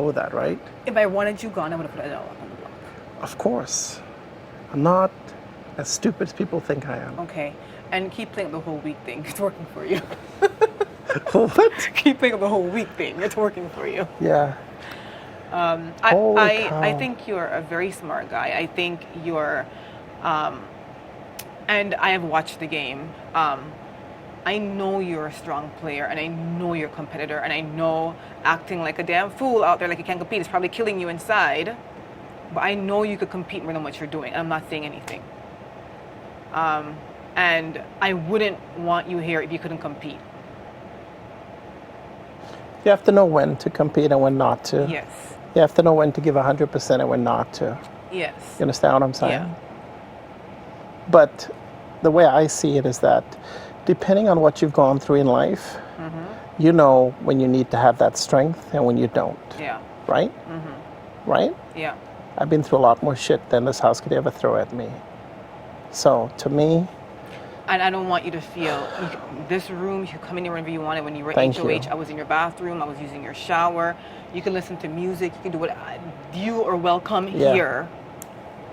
know that, right? If I wanted you gone, I would have put it out on the block. Of course. I'm not as stupid as people think I am. Okay. And keep playing the whole week thing. It's working for you. What? Keep playing the whole week thing. It's working for you. Yeah. I think you're a very smart guy. I think you're, and I have watched the game. I know you're a strong player, and I know you're a competitor, and I know acting like a damn fool out there like you can't compete is probably killing you inside. But I know you could compete more than what you're doing. I'm not saying anything. And I wouldn't want you here if you couldn't compete. You have to know when to compete and when not to. Yes. You have to know when to give 100% and when not to. Yes. You understand what I'm saying? Yeah. But the way I see it is that depending on what you've gone through in life, you know when you need to have that strength and when you don't. Yeah. Right? Right? Yeah. I've been through a lot more shit than this house could ever throw at me. So to me... And I don't want you to feel, this room, you can come in here whenever you want it. When you were Thank HOH, you. I was in your bathroom, I was using your shower. You can listen to music, you can do what, you are welcome here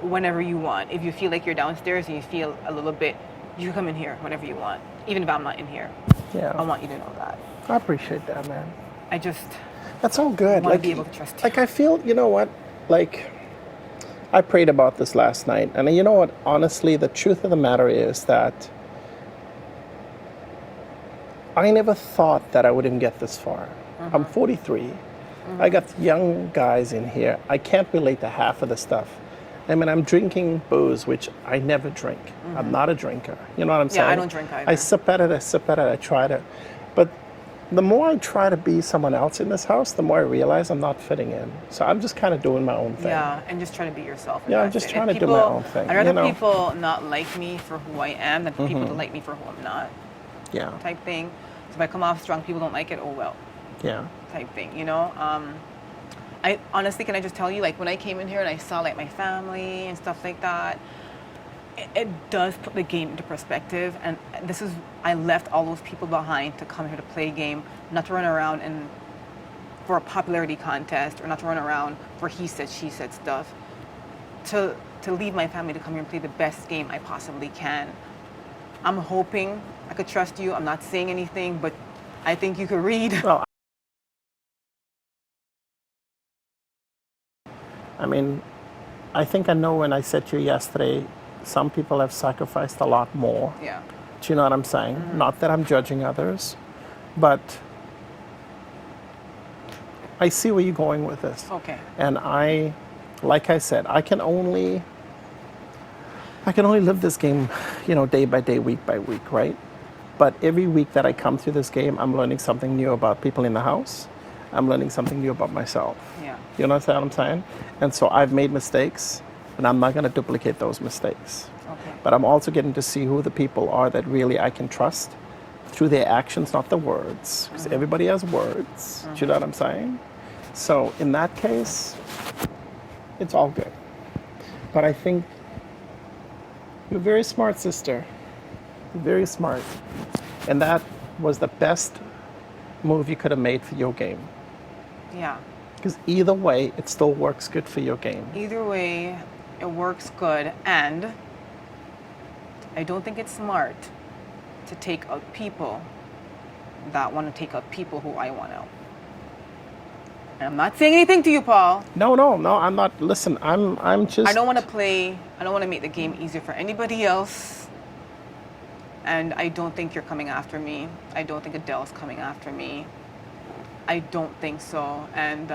whenever you want. If you feel like you're downstairs and you feel a little bit, you can come in here whenever you want. Even if I'm not in here. Yeah. I want you to know that. I appreciate that, man. I just... That's all good. want to be able to trust you. Like, I feel, you know what? Like, I prayed about this last night. And you know what? Honestly, the truth of the matter is that I never thought that I would even get this far. I'm 43. I got young guys in here. I can't relate to half of the stuff. I mean, I'm drinking booze, which I never drink. I'm not a drinker. You know what I'm saying? Yeah, I don't drink either. I sip at it, I try to. But the more I try to be someone else in this house, the more I realize I'm not fitting in. So I'm just kind of doing my own thing. Yeah, and just try to be yourself. Yeah, I'm just trying to do my own thing. I'd rather people not like me for who I am than people to like me for who I'm not. Yeah. Type thing. So if I come off strong, people don't like it, oh well. Yeah. Type thing, you know? I honestly, can I just tell you, like when I came in here and I saw like my family and stuff like that, it does put the game into perspective. And this is, I left all those people behind to come here to play a game, not to run around and for a popularity contest or not to run around for he said, she said stuff. To leave my family to come here and play the best game I possibly can. I'm hoping I could trust you. I'm not saying anything, but I think you could read. Well, I mean, I think I know when I said to you yesterday, some people have sacrificed a lot more. Yeah. Do you know what I'm saying? Not that I'm judging others, but I see where you're going with this. Okay. And I, like I said, I can only live this game, you know, day by day, week by week, right? But every week that I come through this game, I'm learning something new about people in the house. I'm learning something new about myself. Yeah. You know what I'm saying? And so I've made mistakes, and I'm not going to duplicate those mistakes. Okay. But I'm also getting to see who the people are that really I can trust through their actions, not the words. Because everybody has words. Do you know what I'm saying? So in that case, it's all good. But I think you're a very smart sister. You're very smart. And that was the best move you could have made for your game. Yeah. Because either way, it still works good for your game. Either way, it works good. And I don't think it's smart to take out people that want to take out people who I want out. And I'm not saying anything to you, Paul. No, I'm not. Listen, I'm just... I don't want to make the game easier for anybody else. And I don't think you're coming after me. I don't think Adele's coming after me. I don't think so. And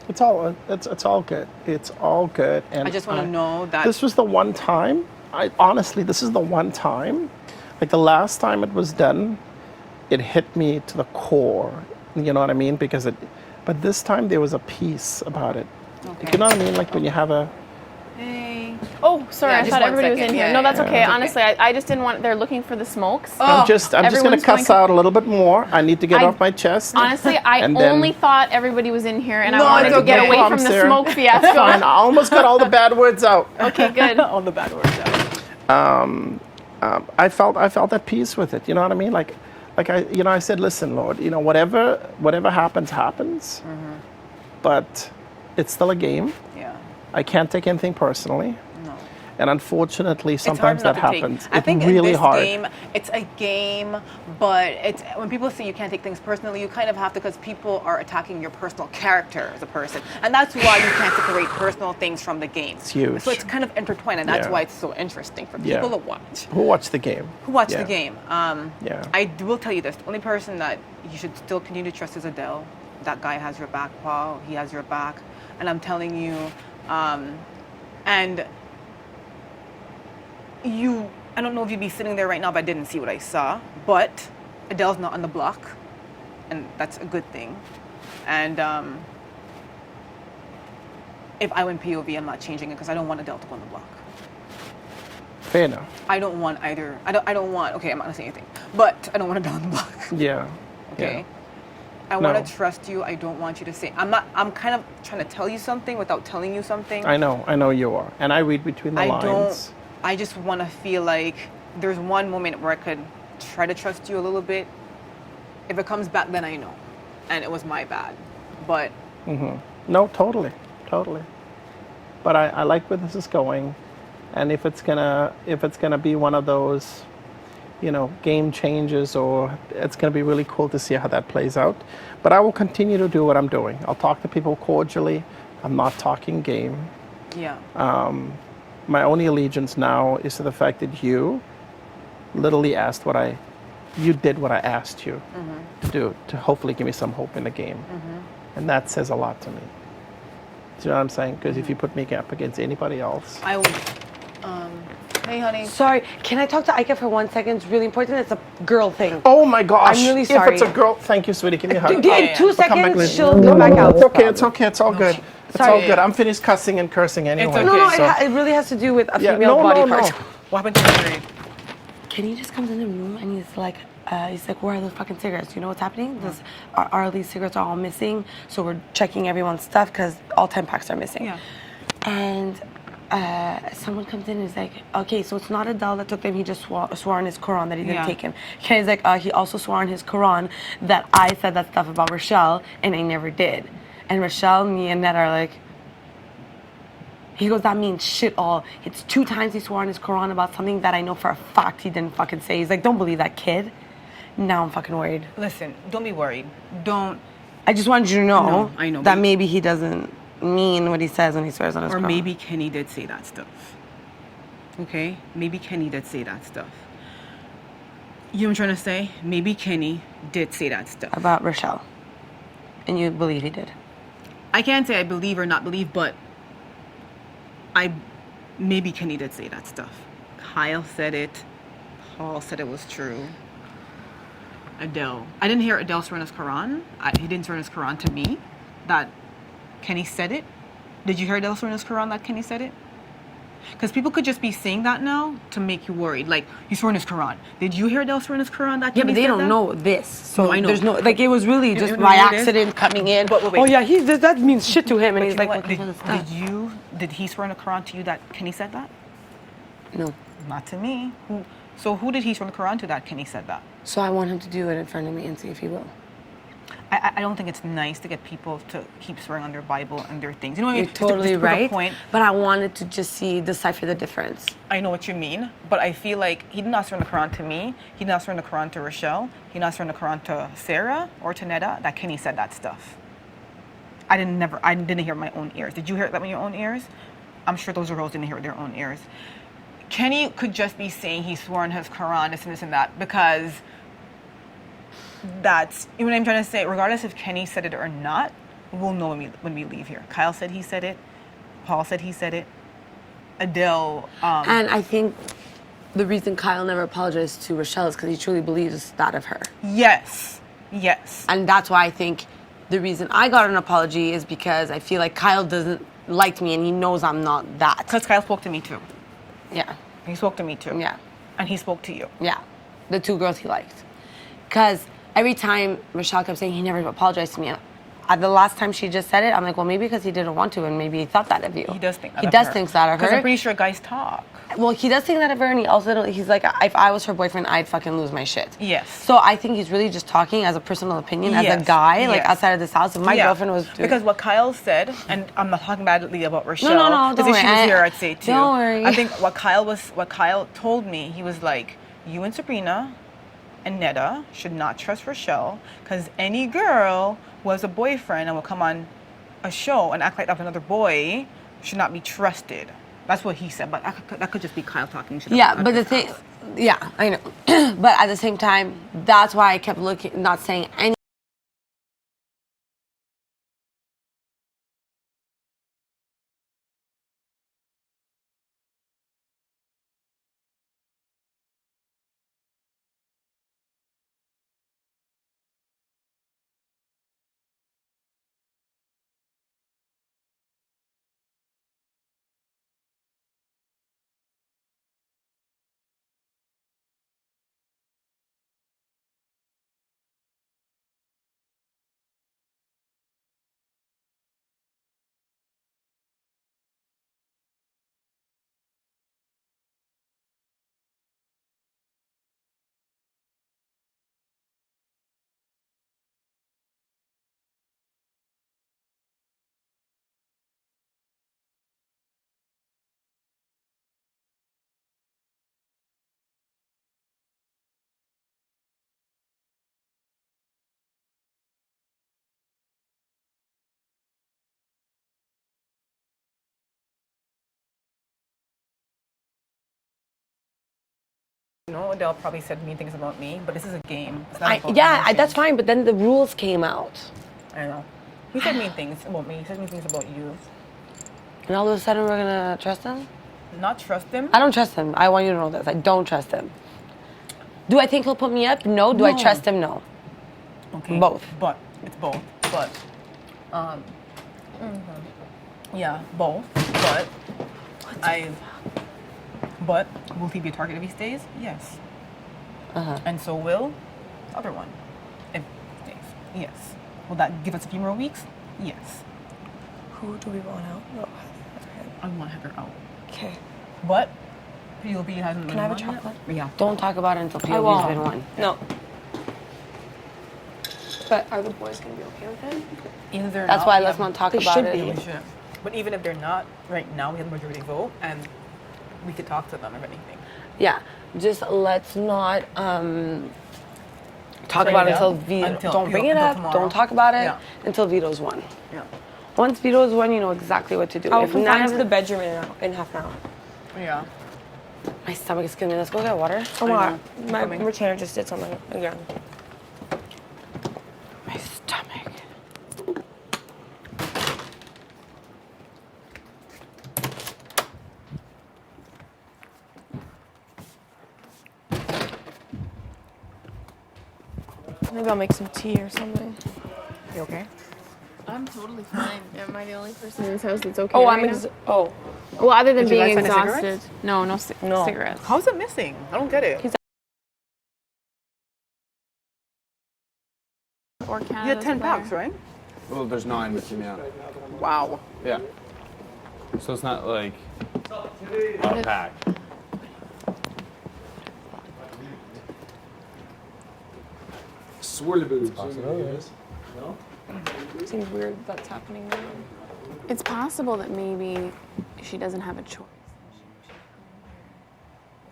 it's all good. It's all good. And I just want to know that this was the one time. Honestly, this is the one time. Like the last time it was done, it hit me to the core. You know what I mean? But this time there was a peace about it. Okay. You know what I mean? Like when you have a... Hey. Oh, sorry, Yeah, I just thought one everybody was second. in here. Yeah, No, that's yeah. okay. It's okay. Honestly, I just didn't want, they're looking for the smokes. I'm just going to Everyone's cuss going out a little bit more. I need to get off my chest. Honestly, I And then- only thought everybody was in here and No, I wanted it's to get okay. away No from problem, the Sarah. smoke fiasco. Fine. I almost got all the bad words out. Okay, good. All the bad words out. I felt at peace with it. You know what I mean? Like like I said, listen, Lord, whatever happens, happens. But it's still a game. Yeah. I can't take anything personally. No. And unfortunately, It's hard sometimes not that to take. happens. I It's think really in this hard. game, it's a game, but it's when people say you can't take things personally, you kind of have to because people are attacking your personal character as a person, and that's why you can't separate personal things from the game. It's huge. So it's kind of intertwined, and that's Yeah. why it's so interesting for Yeah. people to watch. Who watched the game? Who watch Yeah. the game. Yeah. I will tell you this: the only person that you should still continue to trust is Adele. That guy has your back, Paul. He has your back, and I'm telling you, and. I don't know if you'd be sitting there right now, but I didn't see what I saw. But Adele's not on the block, and that's a good thing. And if I win POV, I'm not changing it because I don't want Adele to go on the block. Fair enough. I don't want either. I don't want. Okay, I'm not gonna say anything, but I don't want Adele on the block. Yeah. Okay. Yeah. I want No. to trust you. I don't want you to say. I'm kind of trying to tell you something without telling you something. I know you are. And I read between the lines. I just want to feel like there's one moment where I could try to trust you a little bit. If it comes back, then I know. And it was my bad. But No, totally. But I like where this is going. And if it's gonna be one of those, game changes, or it's gonna be really cool to see how that plays out. But I will continue to do what I'm doing. I'll talk to people cordially. I'm not talking game. yeah. My only allegiance now is to the fact that you literally you did what I asked you to do, to hopefully give me some hope in the game. And that says a lot to me. Do you know what I'm saying? Because if you put me up against anybody else. I would. Hey, honey. Sorry, can I talk to IKA for 1 second? It's really important. It's a girl thing. Oh my gosh. I'm really If sorry. it's a girl, thank you, sweetie. Can you hug? In 2 Come back seconds, later. she'll come back out. It's okay, it's okay, it's all good. It's Sorry. all good. I'm finished cussing and cursing anyway. okay. No, so- it really has to do with a Yeah, female body part. What happened to the grade? Kenny just comes in the room and he's like, where are the fucking cigarettes? You know what's happening? Our these cigarettes are all missing, so we're checking everyone's stuff because all 10 packs are missing. Yeah. And someone comes in and is like, okay, so it's not Adele that took them. He just swore on his Quran that he didn't Yeah. take him. Kenny's like, he also swore on his Quran that I said that stuff about Rochelle and I never did. And Rochelle, me, and Ned are like, he goes, that means shit all. It's 2 times he swore on his Quran about something that I know for a fact he didn't fucking say. He's like, don't believe that kid. Now I'm fucking worried. Listen, don't be worried. Don't. I just wanted you to know, No, I know, that but- maybe he doesn't mean what he says when he swears on his Or Quran. maybe Kenny did say that stuff. Okay? Maybe Kenny did say that stuff. You know what I'm trying to say? Maybe Kenny did say that stuff. About Rochelle. And you believe he did. I can't say I believe or not believe, but maybe Kenny did say that stuff. Kyle said it. Paul said it was true. Adele. I didn't hear Adele swear on his Quran. He didn't swear on his Quran to me that Kenny said it. Did you hear Adele swear on his Quran that Kenny said it? Because people could just be saying that now to make you worried. Like, he swore on his Quran. Did you hear Adele swear on his Quran that Yeah, Kenny but they said don't that? know this. So No, I know. there's no, like, it was really just you know by what it is? accident coming in. But wait. Oh, yeah, that means shit to him. And But he's you know like, what? looking for the stuff. Did he swear on the Quran to you that Kenny said that? No. Not to me. Who did he swear on the Quran to that Kenny said that? So I want him to do it in front of me and see if he will. I don't think it's nice to get people to keep swearing on their Bible and their things. You know what I mean? You're totally Just to prove a right. point. But I wanted to just decipher the difference. I know what you mean, but I feel like he did not swear on the Quran to me. He did not swear on the Quran to Rochelle. He did not swear on the Quran to Sarah or to Neda that Kenny said that stuff. I didn't hear my own ears. Did you hear that with your own ears? I'm sure those girls didn't hear it with their own ears. Kenny could just be saying he swore on his Quran, this and that, because that's, you know what I'm trying to say? Regardless if Kenny said it or not, we'll know when we leave here. Kyle said he said it. Paul said he said it. Adele. And I think the reason Kyle never apologized to Rochelle is because he truly believes that of her. Yes. And that's why I think the reason I got an apology is because I feel like Kyle doesn't like me and he knows I'm not that. Because Kyle spoke to me too. Yeah. He spoke to me too. Yeah. And he spoke to you. Yeah. The 2 girls he liked. Because every time Rochelle kept saying he never apologized to me, and the last time she just said it, I'm like, well, maybe because he didn't want to and maybe he thought that of you. He does think that He of does her. think that of her. Because I'm pretty sure guys talk. well, he does think that of her, and he's like, if I was her boyfriend, I'd fucking lose my shit. Yes. So I think he's really just talking as a personal opinion, as a guy, like outside of this house. If my girlfriend was doing... Because what Kyle said, and I'm not talking badly about Rochelle. No, because if she was here, I'd say it too. Don't worry. I think what Kyle told me, he was like, you and Sabrina and Neda should not trust Rochelle, because any girl who has a boyfriend and will come on a show and act like that another boy should not be trusted. That's what he said, but that could just be Kyle talking shit. Yeah, but the thing, yeah, I know. But at the same time, that's why I kept not saying anything. No, Adele probably said mean things about me, but this is a game. It's not about That's fine, but then the rules came out. I know. He said mean things about me. He said mean things about you. And all of a sudden we're gonna trust him? Not trust him? I don't trust him. I want you to know this. I don't trust him. Do I think he'll put me up? No. Do I trust him? No. Okay. Both. But it's both. But yeah, both. But will he be a target if he stays? Yes. And so will the other one if he stays. Yes. Will that give us a few more weeks? Yes. Who do we want out? No. I want Heather out. Okay. But POV hasn't been Can I have a won yet. chocolate? Yeah. Don't talk about it until I won't. POV's been won. No. But are the boys going to be okay with it? Either they're That's not, why we let's have- not talk They about should it. be. We should. But even if they're not, right now we have the majority vote, and we could talk to them if anything. Yeah. Just let's not talk Bring about it it until up Vito. until- Don't bring it until up. tomorrow. Don't talk about it Yeah. until Vito's won. Yeah. Once Vito's won, you know exactly what to do. I'll If come none down of to the bedroom in half an hour. Yeah. my stomach is killing me. Let's go get water. Oh my, my Coming. retainer just did something again. My stomach. Maybe I'll make some tea or something. You okay? I'm totally fine. Am I the only person in this house that's okay? Oh, right I'm now? oh. Well, other than Did you being guys find the exhausted. cigarettes? No, No. cigarettes. How's it missing? I don't get it. Or You Canada's had 10 player. packs, right? Well, there's 9 with you now. Wow. Yeah. So it's not like a pack. Swirly boots. Seems weird that's happening now. It's possible that maybe she doesn't have a choice.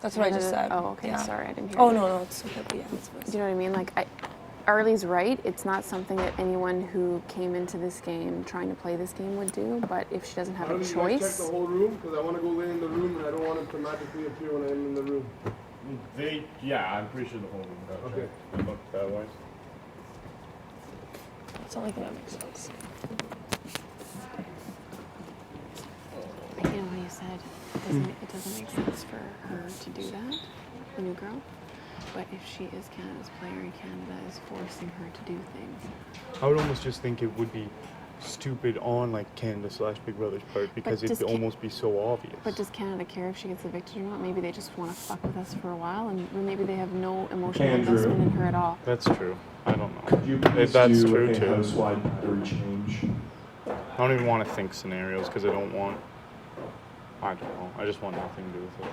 That's what I just said. Oh, okay. Yeah. Sorry, I didn't hear. Oh you. no, it's okay. But yeah, Do you know what I mean? Like, Arlie's right. It's not something that anyone who came into this game trying to play this game would do. But if she doesn't have a Check choice, the whole room because I want to go lay in the room and I don't want it to magically appear when I'm in the room. Yeah, I'm pretty sure the whole room got Okay. checked. It looked that way. it's not like that makes sense. you know how you said it doesn't make sense for her to do that, the new girl. But if she is Canada's player and Canada is forcing her to do things, I would almost just think it would be stupid on like Canada/Big Brother's part because just it'd almost be so obvious. but does Canada care if she gets evicted or not? Maybe they just want to fuck with us for a while, and maybe they have no emotional Andrew. investment in her at all. That's true. I don't know. Could you please That's do true a too. house-wide battery change? I don't even want to think scenarios because I don't want. I don't know. I just want nothing to do with it.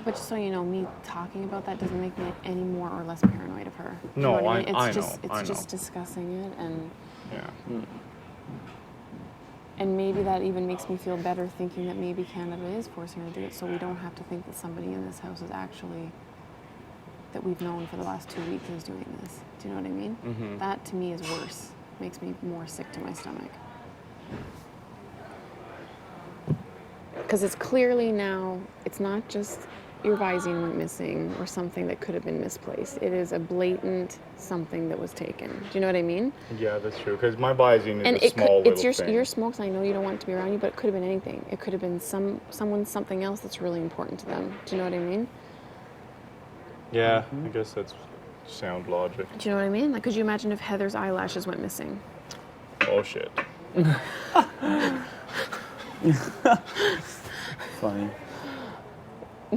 But just so you know, me talking about that doesn't make me any more or less paranoid of her. Do you No, know what I mean? I It's know, just, I It's just know. discussing it, and Yeah. and maybe that even makes me feel better thinking that maybe Canada is forcing her to do it, so we don't have to think that somebody in this house is actually, that we've known for the last 2 weeks is doing this. Do you know what I mean? Mm-hmm. That to me is worse. Makes me more sick to my stomach. Because it's clearly now, it's not just your Visine went missing or something that could have been misplaced. It is a blatant something that was taken. Do you know what I mean? Yeah, that's true. Because my Visine is And a small it's little thing. your smokes. I know you don't want it to be around you, but it could have been anything. It could have been someone something else that's really important to them. Do you know what I mean? Yeah, I guess that's sound logic. Do you know what I mean? Like, could you imagine if Heather's eyelashes went missing? Oh shit. Funny.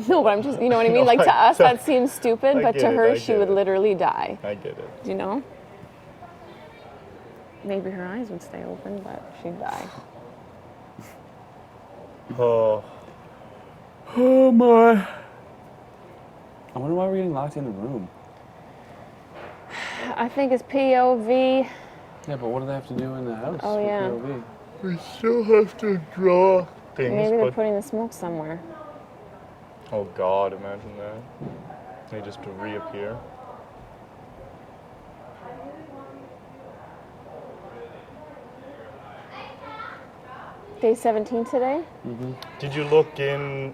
No, but I'm just, you know what I mean? No, Like, to us, I that seems stupid, I but get to it, her, I she get would it. literally die. I get it. Do you know? Maybe her eyes would stay open, but she'd die. Oh. Oh my. I wonder why we're getting locked in the room. I think it's POV. Yeah, but what do they have to do in the house? Oh, for yeah. POV? We still have to draw things, Maybe they're but... putting the smoke somewhere. Oh god, imagine that. They just reappear. Day 17 today? Did you look in...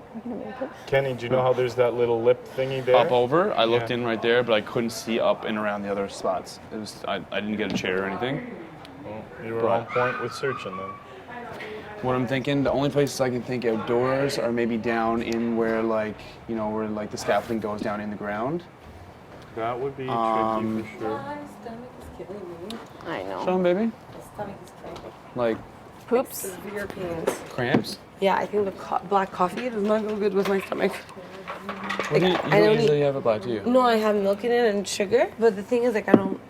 Kenny, do you know how there's that little lip thingy there? Up over, I looked Yeah. in right there, but I couldn't see up and around the other spots. It was I didn't get a chair or anything. Well, you were Right. on point with searching then. What I'm thinking, the only places I can think outdoors are maybe down in where where the scaffolding goes down in the ground. That would be tricky for sure. My stomach is killing me. I know. Show 'em, baby. My stomach is killing me. Like Poops? Severe pains. cramps. Yeah, I think the black coffee does not go good with my stomach. What do you I don't don't usually have it black, do you? No, I have milk in it and sugar, but the thing is, like, I don't.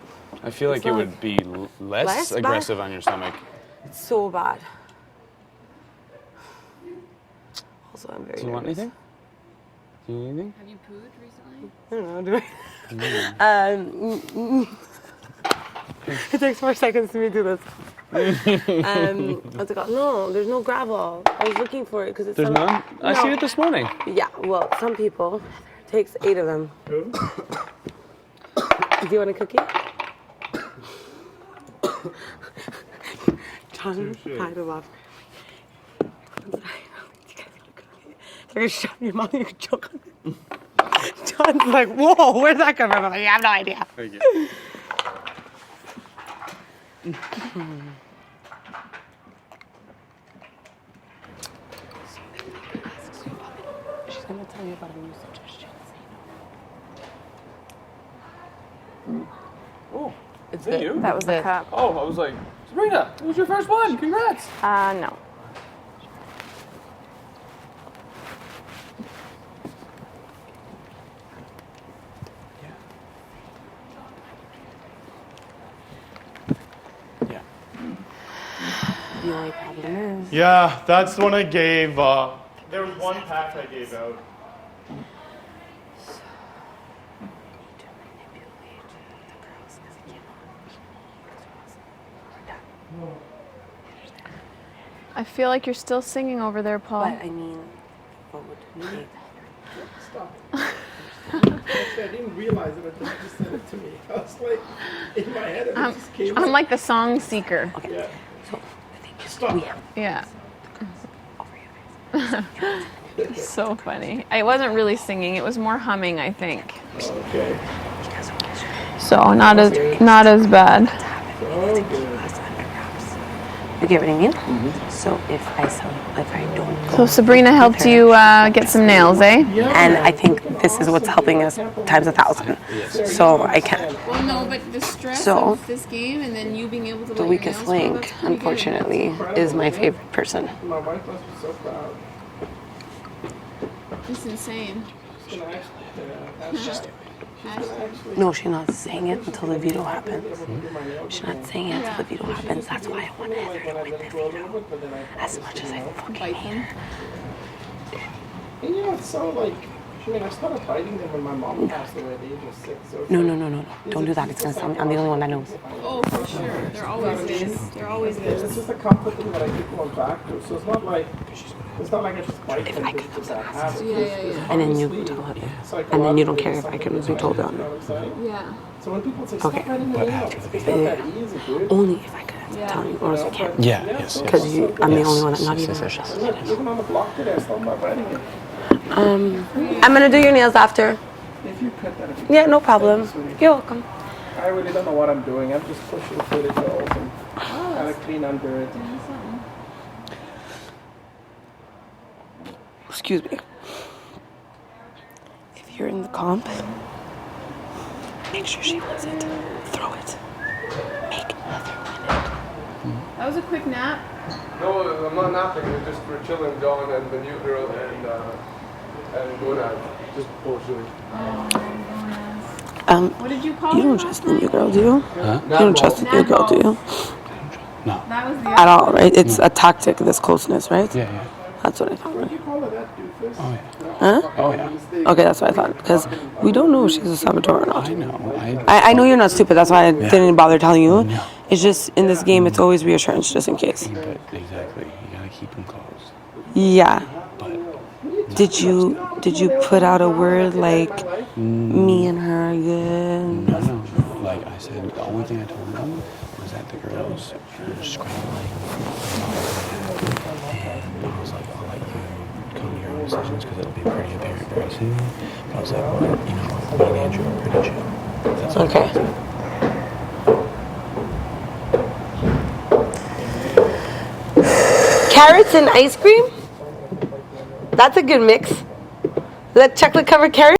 I feel like It's it not would be less less bad? aggressive on your stomach. It's so bad. Also, I'm very. Do you want nervous. anything? Do you need anything? Have you pooed recently? I don't know. Do I? It takes 4 seconds to me do this. What's it called? No, there's no gravel. I was looking for it because it's. There's none? I No. seen it this morning. Yeah, well, some people takes 8 of them. Do you want a cookie? John, kind of love. They're gonna shove your mouth, you can choke on it. John's like, whoa, where'd that come from? I'm like, I have no idea. Thank you. She's going to tell you about a new suggestion. Oh, is that you? That was the cup. Oh, I was like, Sabrina, it was your first one. Congrats. No. Yeah. The only problem is, Yeah, that's the one I gave. There was one pack I gave out. I feel like you're still singing over there, Paul. but I mean, what would we need? Stop. Actually, I didn't realize it until you just said it to me. I was like, in my head, and it just came I'm out. like the song seeker. Yeah. So, the thing is, Stop. we have Yeah. over here. So funny. I wasn't really singing. It was more humming, I think. Okay. So not as bad. So good. You get what I mean? So if I don't, So Sabrina helped you get some nails, eh? and I think this is what's helping us times 1,000. So I can't. Well, no, but the stress So, of this game and then you being able to The weakest link, unfortunately, is my favorite person. My wife must be so proud. It's insane. She's gonna actually, No, she's not saying it until the veto happens. She's not saying it until the veto happens. That's why I want Heather to win the veto. As much as I fucking hate her. And you know, it's so like, I mean, I started fighting them when my mom passed away at the age of 6. So No. Don't do that. It's gonna sound. I'm the only one that knows. Oh, for sure. There always is. There always It's is. just a comfort thing that I keep going back to. So it's not like I just fight them just to that habit. Yeah. And then you tell her. And then you don't care if I can be told on. You know what I'm saying? Yeah. So when people say, stop Okay. fighting the nails, it's not that easy, dude. Only if I could tell you, or else I can't. Yeah, yes. Because I'm the only one that not Yes, even yes, Rochelle. yes. Look, even on the block today, I still am not writing it. I'm gonna do your nails after. If you could, that'd be Yeah, no problem. Thank you, sweetie. You're welcome. I really don't know what I'm doing. I'm just pushing through the girls and kind of clean under it. Excuse me. If you're in the comp, make sure she wins it. Throw it. Make Heather win it. That was a quick nap. No, I'm not napping. We're just we're chilling, John and the new girl and Gonad, just bullshitting. What did you call You her don't last trust the new night? girl, do you? Huh? You don't trust the new girl, do you? No. That was the At all, right? It's a tactic, this closeness, right? Yeah, yeah. That's what I thought. What do you call it, that doofus? Oh, yeah. Huh? Oh, yeah. Okay, that's what I thought. Because we don't know if she's a saboteur or not. I know. I know you're not stupid. That's why I didn't bother telling you. No. It's just in this game, it's always reassurance, just in case. But exactly. You gotta keep them close. Yeah. But Did you put out a word like me and her are good? no. Like I said, the only thing I told them was that the girls were scrambling. And I was like, I'll let you come to your own decisions because it'll be pretty apparent very soon. But I was like, well, me and Andrew are pretty chill. That's what I said. Carrots and ice cream? That's a good mix. The chocolate covered carrot?